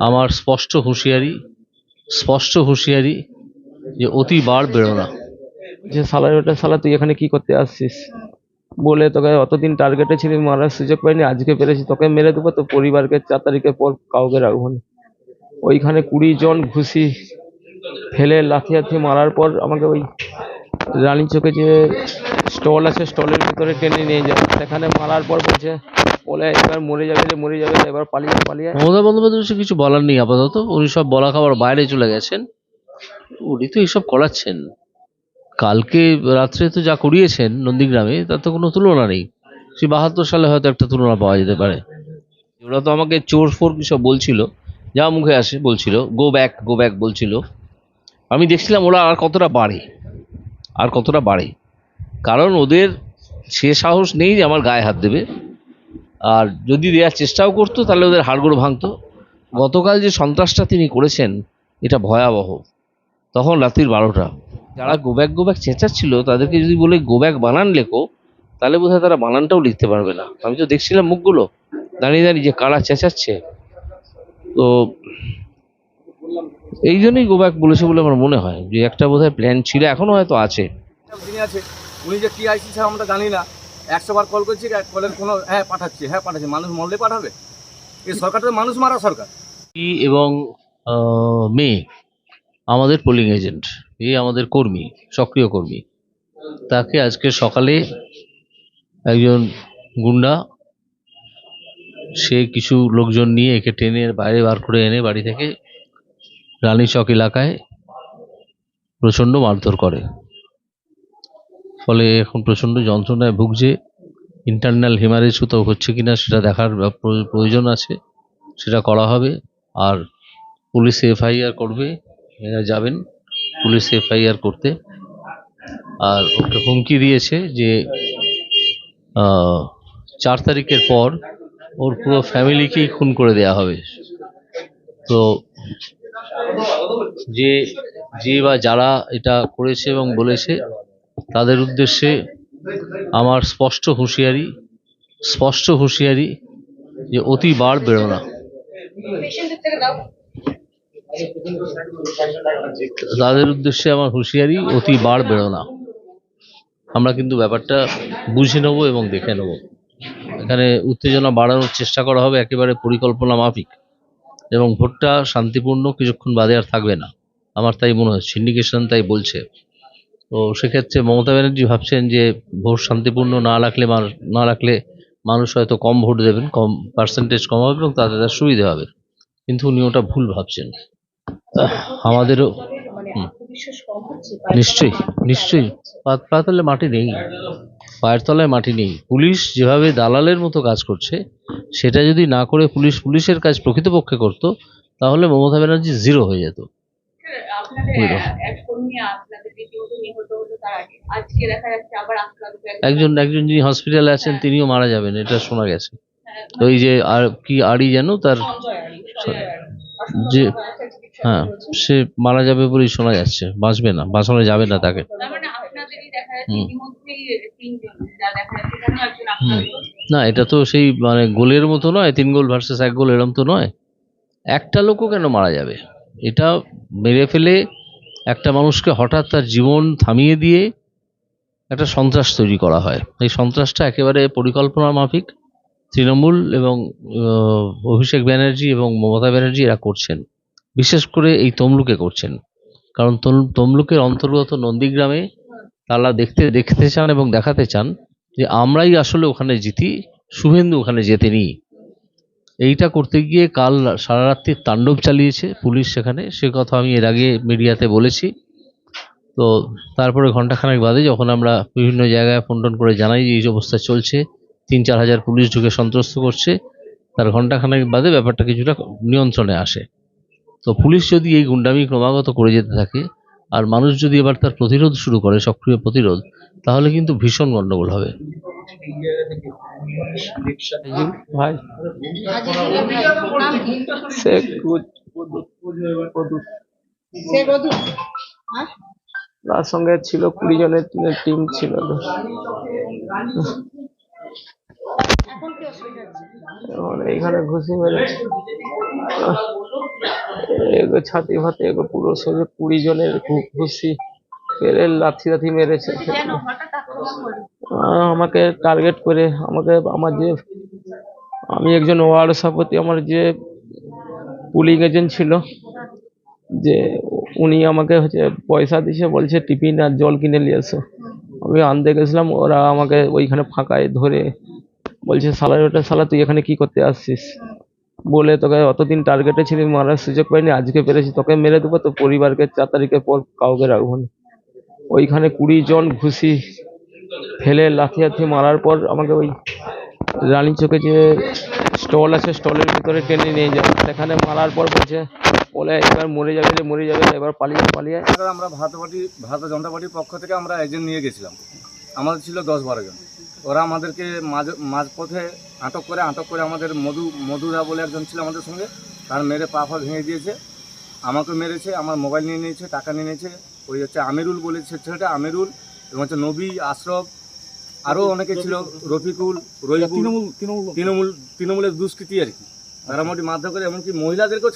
আমার স্পষ্ট হুঁশিয়ারি যে অতি বার বেরো না। যে শালা বেটা, শালা তুই এখানে কি করতে আসছিস বলে তোকে অতদিন টার্গেটে ছিলি, মারার সুযোগ পাইনি, আজকে পেরেছি তোকে মেরে দেবো, তো পরিবারকে 4 তারিখের পর কাউকে রাখবো না। ওইখানে 20 জন ঘুষি ফেলে লাথি লাথি মারার পর আমাকে ওই রানী চোখে যে স্টল আছে স্টলের ভিতরে টেনে নিয়ে যায়, সেখানে মারার পর বলে এবার মরে যাবে রে, মরে যাবে রে, এবার পালিয়ে পালিয়ে। মমতা বন্দ্যোপাধ্যায় কিছু বলার নেই আপাতত, উনি সব বলা খাবার বাইরে চলে গেছেন। উনি তো এইসব করাচ্ছেন। কালকে রাত্রে তো যা করিয়েছেন নন্দীগ্রামে, তার তো কোনো তুলনা নেই। সেই 72 সালে হয়তো একটা তুলনা পাওয়া যেতে পারে। ওরা তো আমাকে চোর ফোর কি সব বলছিল, যা মুখে আসে বলছিল, গো ব্যাক বলছিল। আমি দেখছিলাম ওরা আর কতটা বাড়ে, কারণ ওদের সে সাহস নেই যে আমার গায়ে হাত দেবে। আর যদি দেওয়ার চেষ্টাও করতো তাহলে ওদের হাড়গোড় ভাঙতো। গতকাল যে সন্ত্রাসটা তিনি করেছেন, এটা ভয়াবহ। তখন রাত্রির 12টা। যারা গোব্যাক চেঁচাচ্ছিল তাদেরকে যদি বলে গোব্যাক বানান লেখো, তাহলে বোধহয় তারা বানানটাও লিখতে পারবে না। আমি তো দেখছিলাম মুখগুলো দাঁড়িয়ে দাঁড়িয়ে যে কারা চেঁচাচ্ছে। তো এই জন্যই গোব্যাক বলেছে বলে আমার মনে হয়, যে একটা বোধহয় প্ল্যান ছিল, এখনো হয়তো আছে। যিনি আছে উনি যে কি আইসি স্যার আমরা জানি না। 100 বার কল করছি, কলের কোনো পাঠাচ্ছে, মানুষ মরলে পাঠাবে? এই সরকারটা মানুষ মারা সরকার। এবং মেয়ে আমাদের পোলিং এজেন্ট, এই আমাদের কর্মী, সক্রিয় কর্মী, তাকে আজকে সকালে একজন গুন্ডা, সে কিছু লোকজন নিয়ে একে টেনে বাইরে বার করে এনে বাড়ি থেকে রানীচক এলাকায় প্রচণ্ড মারধর করে। ফলে এখন প্রচণ্ড যন্ত্রণায় ভুগছে। ইন্টারনাল হেমারেজ কোথাও হচ্ছে কিনা সেটা দেখার প্রয়োজন আছে, সেটা করা হবে। আর পুলিশ এফআইআর করবে, এরা যাবেন পুলিশ এফআইআর করতে। আর ওকে হুমকি দিয়েছে যে 4 তারিখের পর ওর পুরো ফ্যামিলিকেই খুন করে দেয়া হবে। তো যে বা যারা এটা করেছে এবং বলেছে, তাদের উদ্দেশ্যে আমার স্পষ্ট হুঁশিয়ারি যে অতি বার বেরো না। তাদের উদ্দেশ্যে আমার হুঁশিয়ারি, অতি বার বেরো না। আমরা কিন্তু ব্যাপারটা বুঝে নেব এবং দেখে নেব। এখানে উত্তেজনা বাড়ানোর চেষ্টা করা হবে একেবারে পরিকল্পনা মাফিক, এবং ভোটটা শান্তিপূর্ণ কিছুক্ষণ বাদে আর থাকবে না, আমার তাই মনে হচ্ছে। ইন্ডিকেশন তাই বলছে। তো সেক্ষেত্রে মমতা ব্যানার্জি ভাবছেন যে ভোট শান্তিপূর্ণ না রাখলে মানুষ হয়তো কম ভোট দেবেন, কম পার্সেন্টেজ কম হবে এবং তাদের সুবিধা হবে। কিন্তু উনি ওটা ভুল ভাবছেন। আমাদেরও নিশ্চয়ই নিশ্চয়ই পাতলে মাটি নেই, পায়ের তলায় মাটি নেই। পুলিশ যেভাবে দালালের মতো কাজ করছে, সেটা যদি না করে পুলিশের কাজ প্রকৃতপক্ষে করত, তাহলে মমতা ব্যানার্জি জিরো হয়ে যেত। একজন যিনি হসপিটালে আছেন তিনিও মারা যাবেন, এটা শোনা গেছে। ওই যে আর কি আড়ি যেন তার, যে হ্যাঁ, সে মারা যাবে বলেই শোনা যাচ্ছে, বাঁচানো যাবে না তাকে। না, এটা তো সেই মানে গোলের মতো নয়, 3 গোল ভার্সেস 1 গোল, এরম তো নয়। একটা লোকও কেন মারা যাবে? এটা মেরে ফেলে একটা মানুষকে হঠাৎ তার জীবন থামিয়ে দিয়ে একটা সন্ত্রাস তৈরি করা হয়। এই সন্ত্রাসটা একেবারে পরিকল্পনা মাফিক তৃণমূল এবং অভিষেক ব্যানার্জি এবং মমতা ব্যানার্জি এরা করছেন। বিশেষ করে এই তমলুকে করছেন, কারণ তমলুকের অন্তর্গত নন্দীগ্রামে তারা দেখতে চান এবং দেখাতে চান যে আমরাই আসলে ওখানে জিতি, শুভেন্দু ওখানে জেতেনি। এইটা করতে গিয়ে কাল সারা রাত্রি তাণ্ডব চালিয়েছে পুলিশ সেখানে, সে কথা আমি এর আগে মিডিয়াতে বলেছি। তো তারপরে ঘন্টাখানেক বাদে যখন আমরা বিভিন্ন জায়গায় ফোন টোন করে জানাই যে এই অবস্থা চলছে, 3-4 হাজার পুলিশ ঢুকে সন্ত্রস্ত করছে, তার ঘন্টাখানেক বাদে ব্যাপারটা কিছুটা নিয়ন্ত্রণে আসে। তো পুলিশ যদি এই গুন্ডামি ক্রমাগত করে যেতে থাকে, আর মানুষ যদি এবার তার প্রতিরোধ শুরু করে, সক্রিয় প্রতিরোধ, তাহলে কিন্তু ভীষণ গন্ডগোল হবে। ভাই শেখ তার সঙ্গে ছিল 20 জনের টিম ছিল। এইখানে ঘুষি মেরে এগো ছাতি ফাতে এগো পুরো শরীরে 20 জনের ঘুষি পেরে লাথি লাথি মেরেছে। আমাকে টার্গেট করে আমার যে আমি একজন ওয়ার্ড সভাপতি, আমার যে পুলিং এজেন্ট ছিল, যে উনি আমাকে পয়সা দিছে, বলছে টিফিন আর জল কিনে নিয়ে এসো। আমি আনতে গেছিলাম, ওরা আমাকে ওইখানে ফাঁকায় ধরে বলছে শালা তুই এখানে কি করতে আসছিস, বলে তোকে অতদিন টার্গেটে ছিলি, মারার সুযোগ পাইনি, আজকে পেরেছি, তোকে মেরে দেবো, তো পরিবারকে 4 তারিখের পর কাউকে রাখবো না। ওইখানে 20 জন ঘুষি ফেলে লাথি লাথি মারার পর আমাকে ওই রানী চোখে যে স্টল আছে, স্টলের ভিতরে টেনে নিয়ে যায়। সেখানে মারার পর বলে এবার মরে যাবে রে, মরে যাবে, এবার পালিয়ে। আমরা ভারতীয় জনতা পার্টির পক্ষ থেকে আমরা এজেন্ট নিয়ে গেছিলাম। আমাদের ছিল 10-12 জন। ওরা আমাদেরকে মাঝপথে আটক করে আমাদের মধুরা বলে একজন ছিল আমাদের সঙ্গে, তার মেরে পা ভেঙে দিয়েছে, আমাকে মেরেছে, আমার মোবাইল নিয়ে নিয়েছে, টাকা নিয়ে নিয়েছে। ওই হচ্ছে আমিরুল বলে ছেলেটা, আমিরুল এবং হচ্ছে নবী, আশরফ, আরও অনেকে ছিল, রফিকুল, রহিবুল, তৃণমূলের দুষ্কৃতি আর কি। তারা মোটামুটি মারধর করে, এমনকি মহিলাদেরকেও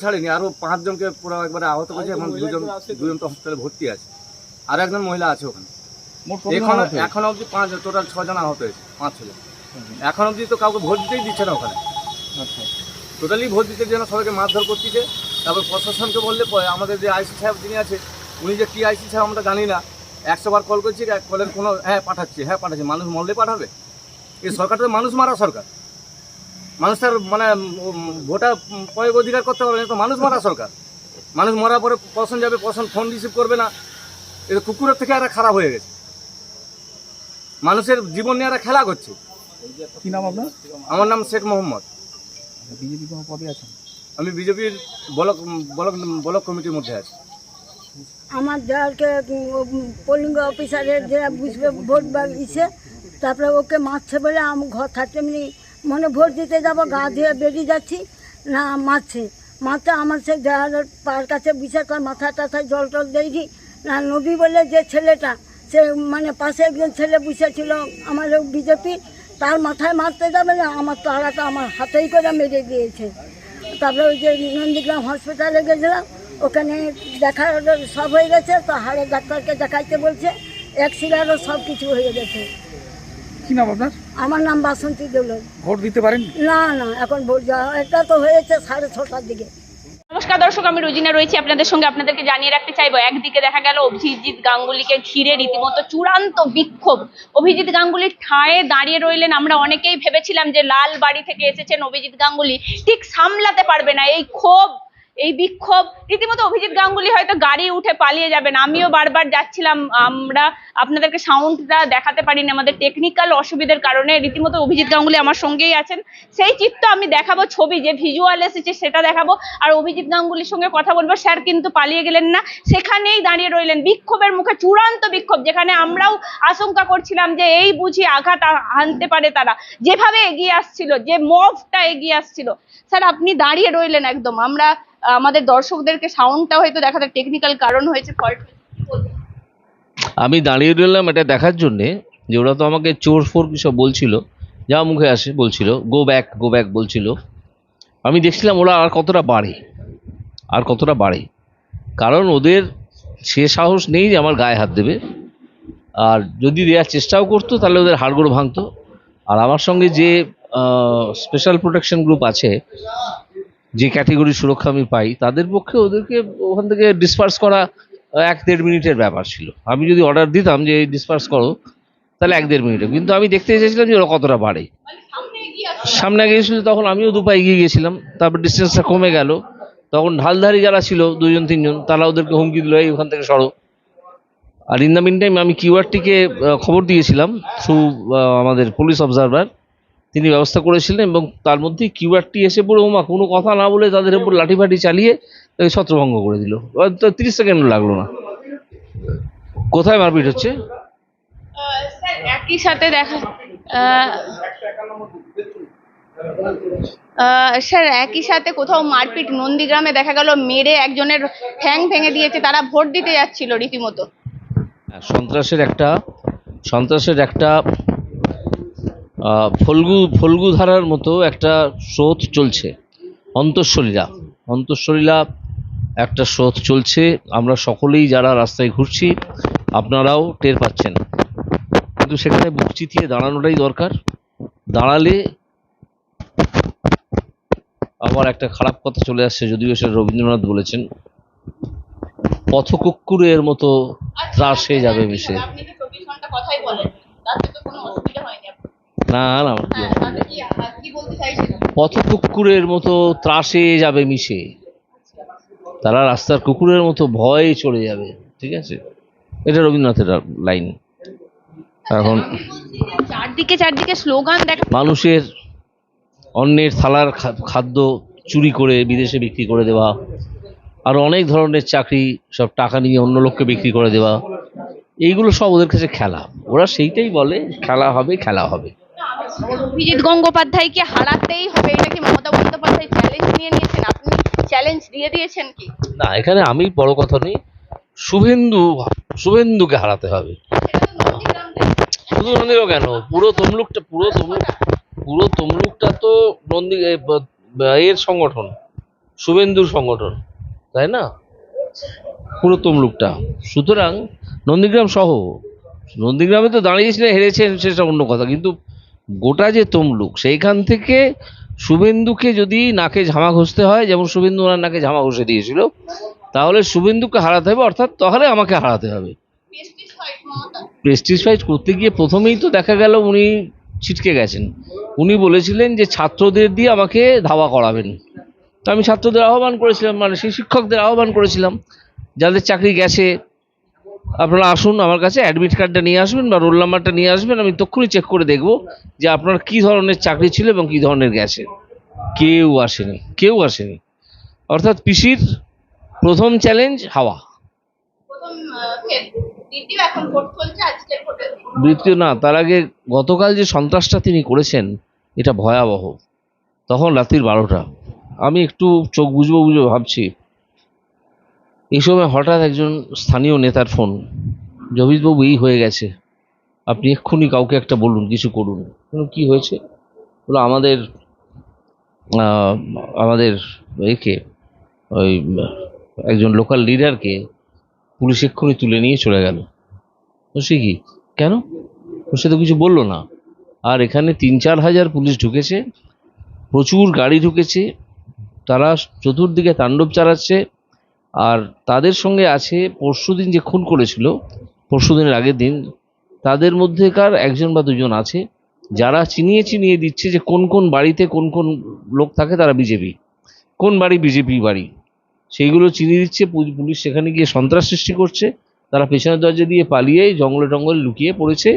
ছাড়েনি, আরও 5 জনকে পুরো একবারে আহত করেছে, এবং দুজন তো হসপিটালে ভর্তি আছে, আর একজন মহিলা আছে ওখানে। এখন অবধি 5 টোটাল 6 জন আহত হয়েছে, 5-6 জন। এখন অবধি তো কাউকে ভোট দিতেই দিচ্ছে না ওখানে, টোটালি ভোট দিতে যেন সবাইকে মারধর করতেছে। তারপর প্রশাসনকে বললে আমাদের যে আইসি সাহেব যিনি আছে, উনি যে কি আইসি সাহেব আমরা জানি না, 100 বার কল করছি, কলের কোনো পাঠাচ্ছি, মানুষ মরলে পাঠাবে? এই সরকারটা তো মানুষ মারা সরকার, মানুষের মানে ভোটার প্রয়োগ অধিকার করতে পারবে না, তো মানুষ মারা সরকার। মানুষ মরার পরে প্রশাসন যাবে, প্রশাসন ফোন রিসিভ করবে না। এটা কুকুরের থেকে এরা খারাপ হয়ে গেছে, মানুষের জীবন নিয়ে এরা খেলা করছে। কি নাম আপনার? আমার নাম শেখ মোহাম্মদ। বিজেপি কোনো পদে আছেন? আমি বিজেপির ব্লক কমিটির মধ্যে আছি। আমার যাকে পোলিং অফিসারের যে বুঝবে ভোট দিচ্ছে, তারপরে ওকে মারছে বলে আমি ঘর থাকতে এমনি মনে ভোট দিতে যাবো, গা ধুয়ে বেরিয়ে যাচ্ছি, না মারছে আমার সে দেওয়ালের পার কাছে বিশাল করে মাথা টাথায় জল টল দেয়নি। না নবী বলে যে ছেলেটা, সে মানে পাশে একজন ছেলে বসেছিল আমার বিজেপি, তার মাথায় মারতে যাবে না, আমার তারাটা আমার হাতেই করে মেরে দিয়েছে। তারপরে ওই যে নন্দীগ্রাম হসপিটালে গেছিলাম, ওখানে দেখা সব হয়ে গেছে, তো হাড়ের ডাক্তারকে দেখাইতে বলছে, এক্সিরারও সব কিছু হয়ে গেছে। কি নাম আপনার? আমার নাম বাসন্তী দৌলত। ভোট দিতে পারেন? না এখন ভোট যাওয়া, এটা তো হয়েছে 6:30টার দিকে। নমস্কার দর্শক, আমি রোজিনা রয়েছি আপনাদের সঙ্গে। আপনাদেরকে জানিয়ে রাখতে চাইবো, একদিকে দেখা গেল অভিজিৎ গাঙ্গুলিকে ঘিরে রীতিমতো চূড়ান্ত বিক্ষোভ। অভিজিৎ গাঙ্গুলির ঠায়ে দাঁড়িয়ে রইলেন। আমরা অনেকেই ভেবেছিলাম যে লাল বাড়ি থেকে এসেছেন অভিজিৎ গাঙ্গুলি, ঠিক সামলাতে পারবে না এই ক্ষোভ, এই বিক্ষোভ। রীতিমতো অভিজিৎ গাঙ্গুলি হয়তো গাড়ি উঠে পালিয়ে যাবেন। আমিও বারবার যাচ্ছিলাম, আমরা আপনাদেরকে সাউন্ডটা দেখাতে পারিনি আমাদের টেকনিক্যাল অসুবিধার কারণে। রীতিমতো অভিজিৎ গাঙ্গুলি আমার সঙ্গেই আছেন, সেই চিত্র আমি দেখাবো, ছবি যে ভিজুয়াল এসেছে সেটা দেখাবো, আর অভিজিৎ গাঙ্গুলির সঙ্গে কথা বলবো। স্যার কিন্তু পালিয়ে গেলেন না, সেখানেই দাঁড়িয়ে রইলেন বিক্ষোভের মুখে, চূড়ান্ত বিক্ষোভ, যেখানে আমরাও আশঙ্কা করছিলাম যে এই বুঝি আঘাত হানতে পারে তারা, যেভাবে এগিয়ে আসছিল, যে মবটা এগিয়ে আসছিল। স্যার আপনি দাঁড়িয়ে রইলেন একদম, আমরা আমাদের দর্শকদেরকে সাউন্ডটা হয়তো দেখাতে টেকনিক্যাল কারণ হয়েছে, ফল্ট। আমি দাঁড়িয়ে রইলাম এটা দেখার জন্যে যে ওরা তো আমাকে চোর ফোর কি সব বলছিল, যা মুখে আসে বলছিল, গো ব্যাক বলছিল। আমি দেখছিলাম ওরা আর কতটা বাড়ে, কারণ ওদের সে সাহস নেই যে আমার গায়ে হাত দেবে, আর যদি দেওয়ার চেষ্টাও করতো তাহলে ওদের হাড়গোড় ভাঙতো। আর আমার সঙ্গে যে স্পেশাল প্রোটেকশন গ্রুপ আছে, যে ক্যাটেগরির সুরক্ষা আমি পাই, তাদের পক্ষে ওদেরকে ওখান থেকে ডিসপার্স করা 1-1.5 মিনিটের ব্যাপার ছিল। আমি যদি অর্ডার দিতাম যে ডিসপার্স করো, তাহলে 1-1.5 মিনিটে। কিন্তু আমি দেখতে চেয়েছিলাম যে ওরা কতটা বাড়ে। সামনে গিয়েছিল তখন আমিও 2 পা এগিয়ে গিয়েছিলাম, তারপর ডিস্টেন্সটা কমে গেল, তখন ঢালধারী যারা ছিল 2-3 জন, তারা ওদেরকে হুমকি দিল, এই ওখান থেকে সরো। আর ইন দ্য মিন টাইম আমি কিউআরটিকে খবর দিয়েছিলাম থ্রু আমাদের পুলিশ অবজারভার, তিনি ব্যবস্থা করেছিলেন, এবং তার মধ্যেই কিউআরটি এসে পড়ে কোনো কথা না বলে তাদের উপর লাঠিফাঠি চালিয়ে তাকে ছত্রভঙ্গ করে দিল। 30 সেকেন্ড লাগলো না। কোথায় মারপিট হচ্ছে? স্যার একই সাথে দেখা স্যার একই সাথে কোথাও মারপিট নন্দীগ্রামে দেখা গেল, মেরে একজনের ঠ্যাং ভেঙে দিয়েছে, তারা ভোট দিতে যাচ্ছিল রীতিমতো। সন্ত্রাসের একটা ফল্গু ধারার মতো একটা স্রোত চলছে। অন্তঃসলীলা অন্তঃসলীলা একটা স্রোত চলছে। আমরা সকলেই যারা রাস্তায় ঘুরছি আপনারাও টের পাচ্ছেন, কিন্তু সেখানে বুক চিতিয়ে দাঁড়ানোটাই দরকার। দাঁড়ালে আবার একটা খারাপ কথা চলে আসছে, যদিও সেটা রবীন্দ্রনাথ বলেছেন, পথকুক্কুরের মতো ত্রাসে যাবে মিশে। আপনি তো 24 ঘন্টা কথাই বলেন, তাতে তো কোনো অসুবিধা হয়নি আপনার। না না, আমার কি হ্যাঁ, তাতে কি বলতে চাইছেন? পথকুক্কুরের মতো ত্রাসে যাবে মিশে, তারা রাস্তার কুকুরের মতো ভয়ে চলে যাবে। ঠিক আছে, এটা রবীন্দ্রনাথের লাইন। এখন চারদিকে চারদিকে স্লোগান দেখা মানুষের অন্যের থালার খাদ্য চুরি করে বিদেশে বিক্রি করে দেওয়া, আর অনেক ধরনের চাকরি সব টাকা নিয়ে অন্য লোককে বিক্রি করে দেওয়া, এইগুলো সব ওদের কাছে খেলা। ওরা সেইটাই বলে খেলা হবে, খেলা হবে। অভিজিৎ গঙ্গোপাধ্যায়কে হারাতেই হবে, এটা কি মমতা বন্দ্যোপাধ্যায় চ্যালেঞ্জ নিয়ে নিয়েছেন? আপনি চ্যালেঞ্জ দিয়ে দিয়েছেন কি? না, এখানে আমি বড় কথা নেই, শুভেন্দুকে হারাতে হবে। শুধু নন্দীগ্রাম কেন, পুরো তমলুকটা তো এর সংগঠন, শুভেন্দুর সংগঠন, তাই না? পুরো তমলুকটা, সুতরাং নন্দীগ্রাম সহ, নন্দীগ্রামে তো দাঁড়িয়েছিলেন, হেরেছেন, সেটা অন্য কথা, কিন্তু গোটা যে তমলুক, সেইখান থেকে শুভেন্দুকে যদি নাকে ঝামা ঘষতে হয়, যেমন শুভেন্দু ওনার নাকে ঝামা ঘষে দিয়েছিল, তাহলে শুভেন্দুকে হারাতে হবে, অর্থাৎ তাহলে আমাকে হারাতে হবে। প্রেস্টিজ ফাইট করতে গিয়ে প্রথমেই তো দেখা গেল উনি ছিটকে গেছেন। উনি বলেছিলেন যে ছাত্রদের দিয়ে আমাকে ধাওয়া করাবেন। তো আমি ছাত্রদের আহ্বান করেছিলাম, মানে সেই শিক্ষকদের আহ্বান করেছিলাম, যাদের চাকরি গেছে আপনারা আসুন আমার কাছে, অ্যাডমিট কার্ডটা নিয়ে আসবেন বা রোল নাম্বারটা নিয়ে আসবেন, আমি তক্ষুনি চেক করে দেখব যে আপনার কী ধরনের চাকরি ছিল এবং কী ধরনের গেছে। কেউ আসেনি। অর্থাৎ পিসির প্রথম চ্যালেঞ্জ হাওয়া। দ্বিতীয় না, তার আগে গতকাল যে সন্ত্রাসটা তিনি করেছেন এটা ভয়াবহ। তখন রাত্রির 12টা, আমি একটু চোখ বুঝবো ভাবছি, এই সময় হঠাৎ একজন স্থানীয় নেতার ফোন, জবিসবাবু এই হয়ে গেছে, আপনি এক্ষুনি কাউকে একটা বলুন, কিছু করুন। কি হয়েছে? বলো আমাদের একে ওই একজন লোকাল লিডারকে পুলিশ এক্ষুনি তুলে নিয়ে চলে গেল। সে কি, কেন? সে তো কিছু বললো না। আর এখানে 3-4 হাজার পুলিশ ঢুকেছে, প্রচুর গাড়ি ঢুকেছে, তারা চতুর্দিকে তাণ্ডব চালাচ্ছে। আর তাদের সঙ্গে আছে পরশুদিন যে খুন করেছিল, পরশুদিনের আগের দিন, তাদের মধ্যেকার একজন বা দুজন আছে যারা চিনিয়ে দিচ্ছে যে কোন কোন বাড়িতে কোন কোন লোক থাকে, তারা বিজেপি, কোন বাড়ি বিজেপি বাড়ি, সেইগুলো চিনিয়ে দিচ্ছে। পুলিশ সেখানে গিয়ে সন্ত্রাস সৃষ্টি করছে, তারা পেছনের দরজা দিয়ে পালিয়ে জঙ্গলে টঙ্গলে লুকিয়ে পড়েছে,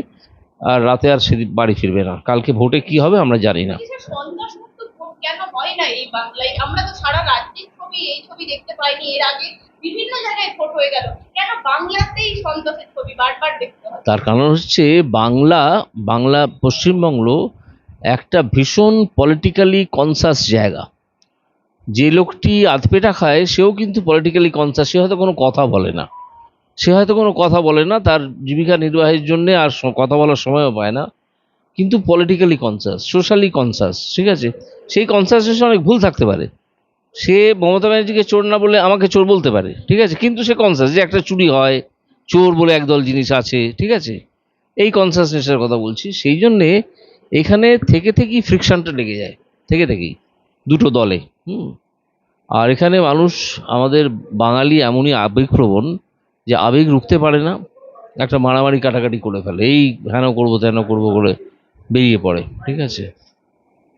আর রাতে আর সেদিন বাড়ি ফিরবে না। কালকে ভোটে কি হবে আমরা জানি না। সন্ত্রাসমুক্ত ভোট কেন হয় না এই বাংলায়? আমরা তো সারা রাজ্যের এই ছবি দেখতে পাইনি, এর আগে বিভিন্ন জায়গায় ভোট হয়ে গেল, কেন বাংলাতেই সন্ত্রাসের ছবি বারবার দেখতে হয়? তার কারণ হচ্ছে বাংলা পশ্চিমবঙ্গ একটা ভীষণ পলিটিক্যালি কনসাস জায়গা। যে লোকটি আধপেটা খায় সেও কিন্তু পলিটিক্যালি কনসাস, সে হয়তো কোনো কথা বলে না, তার জীবিকা নির্বাহের জন্যে আর কথা বলার সময়ও পায় না, কিন্তু পলিটিক্যালি কনসাস, সোশ্যালি কনসাস। ঠিক আছে, সেই কনসাসের অনেক ভুল থাকতে পারে। সে মমতা ব্যানার্জিকে চোর না বলে আমাকে চোর বলতে পারে, ঠিক আছে, কিন্তু সে কনসাস যে একটা চুরি হয়, চোর বলে একদল জিনিস আছে। ঠিক আছে, এই কনসাসনেসের কথা বলছি। সেই জন্যে এখানে থেকেই ফ্রিকশনটা লেগে যায়, থেকেই দুটো দলে। আর এখানে মানুষ, আমাদের বাঙালি এমনই আবেগপ্রবণ যে আবেগ রুখতে পারে না, একটা মারামারি কাটাকাটি করে ফেলে, এই হেন করবো তেন করবো করে বেরিয়ে পড়ে। ঠিক আছে,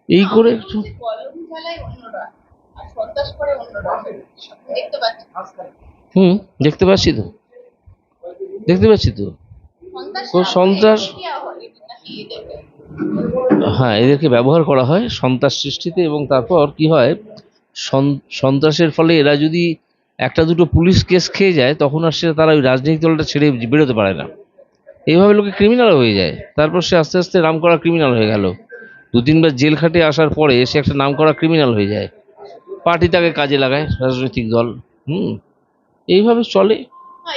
এই করে কলম জ্বালায় অন্যরা আর সন্ত্রাস করে অন্যরা, দেখতে পাচ্ছি। দেখতে পাচ্ছি তো সন্ত্রাস। হ্যাঁ, এদেরকে ব্যবহার করা হয় সন্ত্রাস সৃষ্টিতে, এবং তারপর কি হয়, সন্ত্রাসের ফলে এরা যদি একটা দুটো পুলিশ কেস খেয়ে যায়, তখন আর তারা ওই রাজনৈতিক দলটা ছেড়ে বেরোতে পারে না। এইভাবে লোকে ক্রিমিনাল হয়ে যায়, তারপর সে আস্তে আস্তে নাম করা ক্রিমিনাল হয়ে গেল, 2-3 বার জেল খাটে আসার পরে সে একটা নাম করা ক্রিমিনাল হয়ে যায়, পার্টি তাকে কাজে লাগায়, রাজনৈতিক দল। এইভাবে চলে।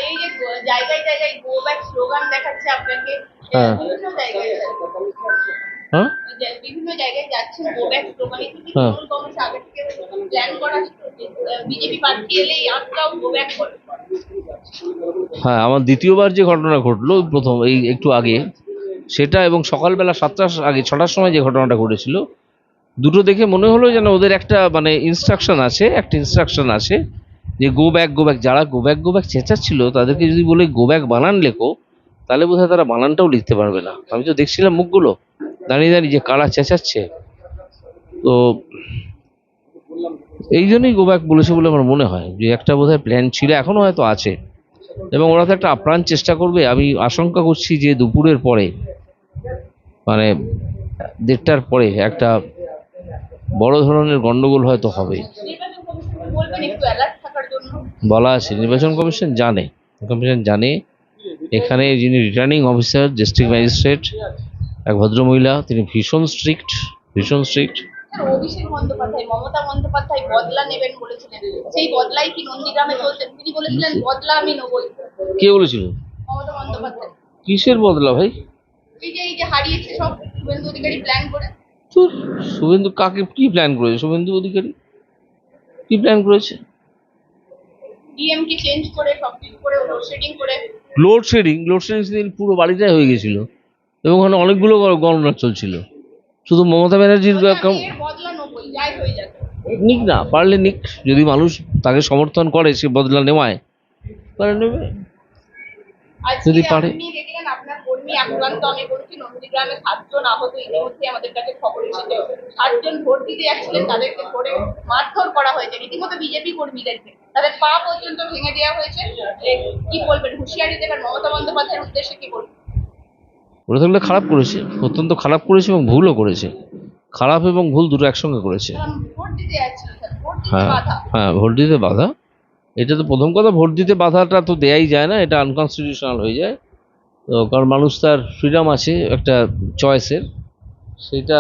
এই যে জায়গায় জায়গায় গো ব্যাক স্লোগান দেখাচ্ছে আপনাকে, হ্যাঁ, বিভিন্ন জায়গায় হ্যাঁ বিভিন্ন জায়গায় যাচ্ছেন গো ব্যাক স্লোগানে কি হ্যাঁ। তৃণমূল কংগ্রেস আগে থেকে প্ল্যান করা বিজেপি প্রার্থী এলেই আমরাও গো ব্যাক করবো? হ্যাঁ, আমার দ্বিতীয়বার যে ঘটনা ঘটলো প্রথম এই একটু আগে, সেটা এবং সকালবেলা 7টার আগে 6টার সময় যে ঘটনাটা ঘটেছিল, দুটো দেখে মনে হলো যেন ওদের একটা মানে ইনস্ট্রাকশন আছে যে গো ব্যাক যারা গো ব্যাক চেঁচাচ্ছিল তাদেরকে যদি বলে গো ব্যাক বানান লেখো, তাহলে বোধহয় তারা বানানটাও লিখতে পারবে না। আমি তো দেখছিলাম মুখগুলো দাঁড়িয়ে যে কারা চেঁচাচ্ছে, তো এই জন্যই গো ব্যাক বলেছে বলে আমার মনে হয় যে একটা বোধহয় প্ল্যান ছিল, এখনো হয়তো আছে, এবং ওরা তো একটা আপ্রাণ চেষ্টা করবে। আমি আশঙ্কা করছি যে দুপুরের পরে মানে 1:30টার পরে একটা বড় ধরনের গন্ডগোল হয়তো হবে। নির্বাচন কমিশন বলবেন একটু অ্যালার্ট থাকার জন্য? বলা আছে, নির্বাচন কমিশন জানে এখানে যিনি রিটার্নিং অফিসার ডিস্ট্রিক্ট ম্যাজিস্ট্রেট এক ভদ্রমহিলা, তিনি ভীষণ স্ট্রিক্ট। অভিষেক বন্দ্যোপাধ্যায় মমতা বন্দ্যোপাধ্যায় বদলা নেবেন বলেছিলেন, সেই বদলাই কি নন্দীগ্রামে চলছে? তিনি বলেছিলেন বদলা আমি নেবই। কে বলেছিল? মমতা বন্দ্যোপাধ্যায়। কিসের বদলা ভাই? এই যে হারিয়েছে সব শুভেন্দু অধিকারী প্ল্যান করে। তো শুভেন্দু কাকে কি প্ল্যান করেছে? শুভেন্দু অধিকারী কি প্ল্যান করেছে? ডিএম কে চেঞ্জ করে সবকিছু করে লোডশেডিং করে। লোডশেডিং সেদিন পুরো বাড়িটাই হয়ে গেছিল এবং ওখানে অনেকগুলো গণনা চলছিল। শুধু মমতা ব্যানার্জির এর বদলা নেবই, যাই হয়ে যাবে। নিক না, পারলে নিক, যদি মানুষ তাকে সমর্থন করে সে বদলা নেওয়ায় পারে নেবে, আজকে যদি পারে। আপনি দেখলেন আপনার কর্মী আক্রান্ত, আমি বলছি নন্দীগ্রামে 7 জন আহত ইতিমধ্যে আমাদের কাছে খবর এসেছে। 7 জন ভোট দিতে যাচ্ছিলেন, তাদেরকে ধরে মারধর করা হয়েছে রীতিমতো বিজেপি কর্মীদেরকে, তাদের পা পর্যন্ত ভেঙে দেওয়া হয়েছে। কি বলবেন হুঁশিয়ারি দেবেন মমতা বন্দ্যোপাধ্যায়ের উদ্দেশ্যে, কি বলবেন? ওরা থাকলে খারাপ করেছে, অত্যন্ত খারাপ করেছে এবং ভুলও করেছে। খারাপ এবং ভুল দুটো একসঙ্গে করেছে। কারণ ভোট দিতে যাচ্ছিলেন স্যার, ভোট দিতে হ্যাঁ বাধা। হ্যাঁ, ভোট দিতে বাধা, এটা তো প্রথম কথা। ভোট দিতে বাধাটা তো দেয়াই যায় না, এটা আনকনস্টিটিউশনাল হয়ে যায়। তো কারণ মানুষ তার ফ্রিডম আছে একটা চয়েসের, সেটা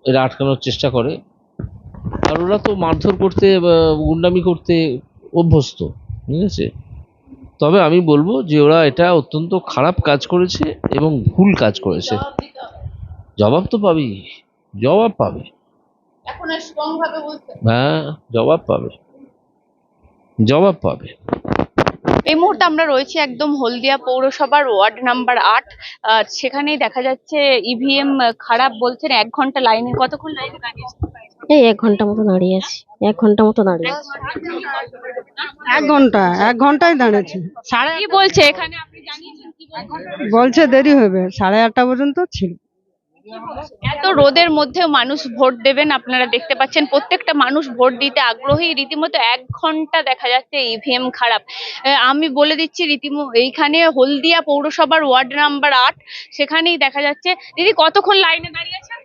এরা আটকানোর চেষ্টা করে। আর ওরা তো মারধর করতে বা গুন্ডামি করতে অভ্যস্ত, ঠিক আছে। তবে আমি বলবো যে ওরা এটা অত্যন্ত খারাপ কাজ করেছে এবং ভুল কাজ করেছে। জবাব দিতে হবে। জবাব তো পাবেই, জবাব পাবে। এখন আর স্ট্রং ভাবে বলছেন? হ্যাঁ, জবাব পাবে। এই মুহূর্তে আমরা রয়েছি একদম হলদিয়া পৌরসভার ওয়ার্ড নাম্বার 8। সেখানেই দেখা যাচ্ছে ইভিএম খারাপ বলছেন। 1 ঘন্টা লাইনে, কতক্ষণ লাইনে দাঁড়িয়েছেন? এই 1 ঘন্টা মতো দাঁড়িয়ে আছি, 1 ঘন্টা মতো দাঁড়িয়ে আছি। 1 ঘন্টায় দাঁড়িয়েছি। কি বলছে এখানে, আপনি জানিয়েছেন কি বলছে? বলছে দেরি হবে, 8:30 পর্যন্ত ছিল। এত রোদের মধ্যেও মানুষ ভোট দেবেন, আপনারা দেখতে পাচ্ছেন প্রত্যেকটা মানুষ ভোট দিতে আগ্রহী। রীতিমতো 1 ঘন্টা দেখা যাচ্ছে ইভিএম খারাপ। আমি বলে দিচ্ছি এইখানে হলদিয়া পৌরসভার ওয়ার্ড নাম্বার 8, সেখানেই দেখা যাচ্ছে। দিদি কতক্ষণ লাইনে দাঁড়িয়েছেন?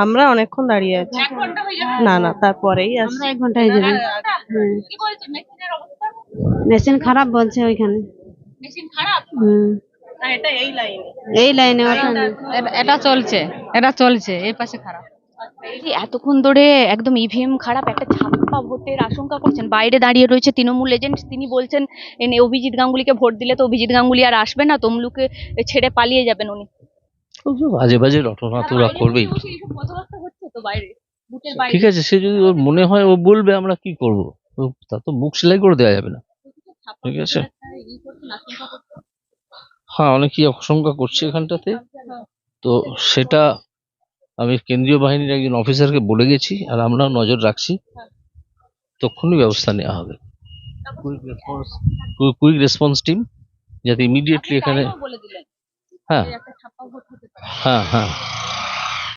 আমরা অনেকক্ষণ দাঁড়িয়ে আছি। 1 ঘন্টা হয়ে যাবে? না তারপরেই আসছি। আমরা 1 ঘন্টা হয়ে যাবে। কি বলছে মেশিনের অবস্থা? মেশিন খারাপ বলছে ওইখানে। মেশিন খারাপ? না, এটা এই লাইনে। এই লাইনে ওটা না। এটা চলছে এই পাশে খারাপ। এতক্ষণ ধরে একদম ইভিএম খারাপ, একটা ছাপ্পা ভোটের আশঙ্কা করছেন। বাইরে দাঁড়িয়ে রয়েছে তৃণমূল এজেন্ট, তিনি বলছেন অভিজিৎ গাঙ্গুলিকে ভোট দিলে তো অভিজিৎ গাঙ্গুলি আর আসবে না, তমলুকে ছেড়ে পালিয়ে যাবেন উনি। বাজে বাজে রটনা তো ওরা করবেই। এইসব কথাবার্তা হচ্ছে তো বাইরে, বুথের বাইরে। ঠিক আছে, সে যদি ওর মনে হয় ও বলবে, আমরা কি করব? তা তো মুখ সেলাই করে দেওয়া যাবে না, ঠিক আছে। হ্যাঁ, অনেকেই আশঙ্কা করছে এখানটাতে, তো সেটা আমি কেন্দ্রীয় বাহিনীর একজন অফিসারকে বলে গেছি, আর আমরাও নজর রাখছি। তখনই ব্যবস্থা নেওয়া হবে, কুইক রেসপন্স টিম, যাতে ইমিডিয়েটলি এখানে। বলে দিলেন হ্যাঁ একটা ছাপ্পা ভোট হতে পারে। হ্যাঁ হ্যাঁ